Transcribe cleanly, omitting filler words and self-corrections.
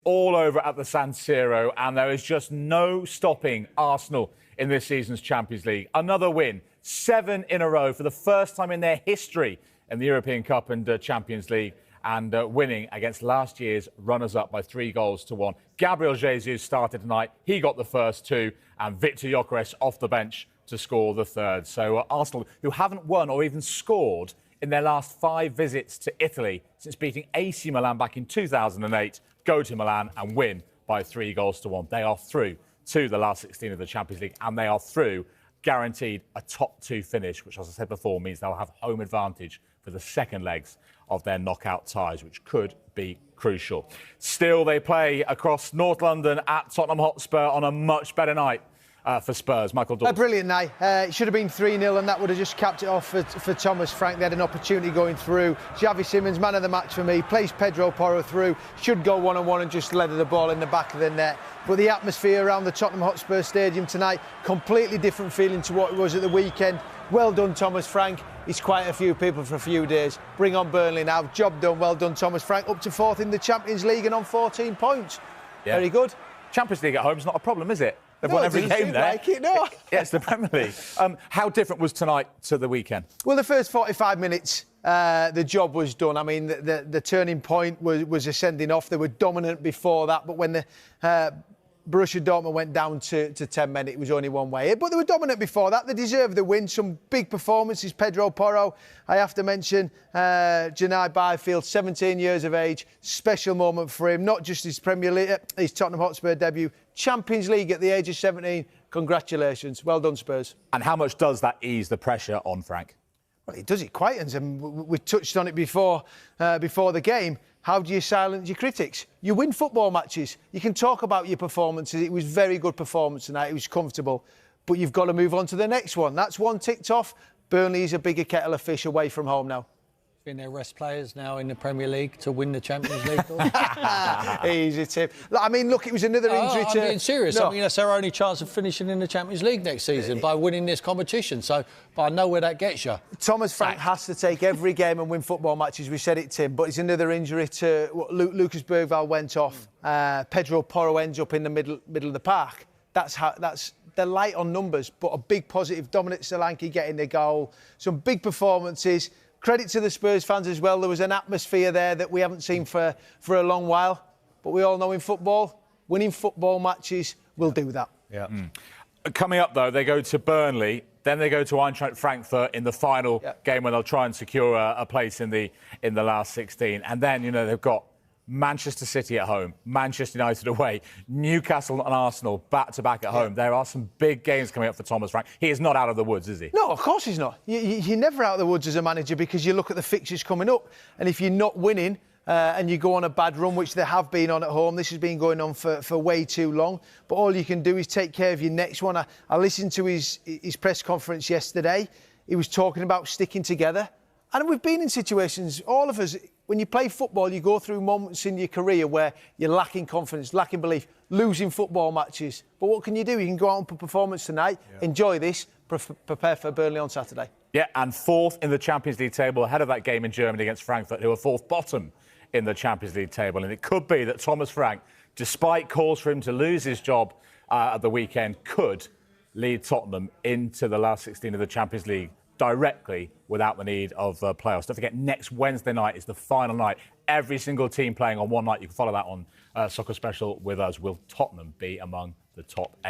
all over at the San Siro, and there is just no stopping Arsenal in this season's Champions League. Another win, 7 in a row for the first time in their history in the European Cup and Champions League, and winning against last year's runners-up by 3-1. Gabriel Jesus started tonight. He got the first 2, and Victor Gyökeres off the bench to score the third. So Arsenal, who haven't won or even scored in their last 5 visits to Italy since beating AC Milan back in 2008, go to Milan and win by 3-1. They are through to the last 16 of the Champions League, and they are through guaranteed a top 2 finish, which, as I said before, means they'll have home advantage for the second legs of their knockout ties, which could be crucial. Still, they play across North London at Tottenham Hotspur on a much better night for Spurs. Michael Dawson. A brilliant night. It should have been 3-0, and that would have just capped it off for Thomas Frank. They had an opportunity going through. Xavi Simons, man of the match for me, plays Pedro Porro through, should go one-on-one and just leather the ball in the back of the net. But the atmosphere around the Tottenham Hotspur Stadium tonight, completely different feeling to what it was at the weekend. Well done, Thomas Frank. He's quite a few people for a few days. Bring on Burnley now. Job done. Well done, Thomas Frank. Up to 4th in the Champions League and on 14 points. Yeah. Very good. Champions League at home is not a problem, is it? They've won every game there. Like it, no. Yeah, it's the Premier League. How different was tonight to the weekend? Well, the first 45 minutes, the job was done. I mean, the turning point was a sending off. They were dominant before that, but when the Borussia Dortmund went down to 10 men, it was only one way. But they were dominant before that. They deserved the win. Some big performances. Pedro Porro, I have to mention. Janai Byfield, 17 years of age. Special moment for him. Not just his Premier League, his Tottenham Hotspur debut. Champions League at the age of 17. Congratulations. Well done, Spurs. And how much does that ease the pressure on Frank? Well, it does. It quietens him. We touched on it before the game. How do you silence your critics? You win football matches. You can talk about your performances. It was very good performance tonight. It was comfortable. But you've got to move on to the next one. That's one ticked off. Burnley is a bigger kettle of fish away from home now. Been their rest players now in the Premier League to win the Champions League. Easy, Tim. I mean, look, it was another injury to... I'm being serious. No. I mean, that's their only chance of finishing in the Champions League next season by winning this competition. So, but I know where that gets you. Thomas Frank has to take every game and win football matches. We said it, Tim, but it's another injury to... Lucas Bergvall went off. Pedro Porro ends up in the middle of the park. They're light on numbers, but a big positive. Dominic Solanke getting the goal. Some big performances. Credit to the Spurs fans as well. There was an atmosphere there that we haven't seen for a long while. But we all know in football, winning football matches will do that. Yeah. Coming up, though, they go to Burnley. Then they go to Eintracht Frankfurt in the final game where they'll try and secure a place in the last 16. And then, you know, they've got Manchester City at home, Manchester United away, Newcastle and Arsenal back-to-back at home. There are some big games coming up for Thomas Frank. He is not out of the woods, is he? No, of course he's not. You're never out of the woods as a manager because you look at the fixtures coming up. And if you're not winning and you go on a bad run, which they have been on at home, this has been going on for way too long. But all you can do is take care of your next one. I listened to his press conference yesterday. He was talking about sticking together. And we've been in situations, all of us, when you play football, you go through moments in your career where you're lacking confidence, lacking belief, losing football matches. But what can you do? You can go out and put performance tonight, enjoy this, prepare for Burnley on Saturday. Yeah, and 4th in the Champions League table, ahead of that game in Germany against Frankfurt, who are 4th bottom in the Champions League table. And it could be that Thomas Frank, despite calls for him to lose his job at the weekend, could lead Tottenham into the last 16 of the Champions League directly without the need of playoffs. Don't forget, next Wednesday night is the final night. Every single team playing on one night. You can follow that on Soccer Special with us. Will Tottenham be among the top 8?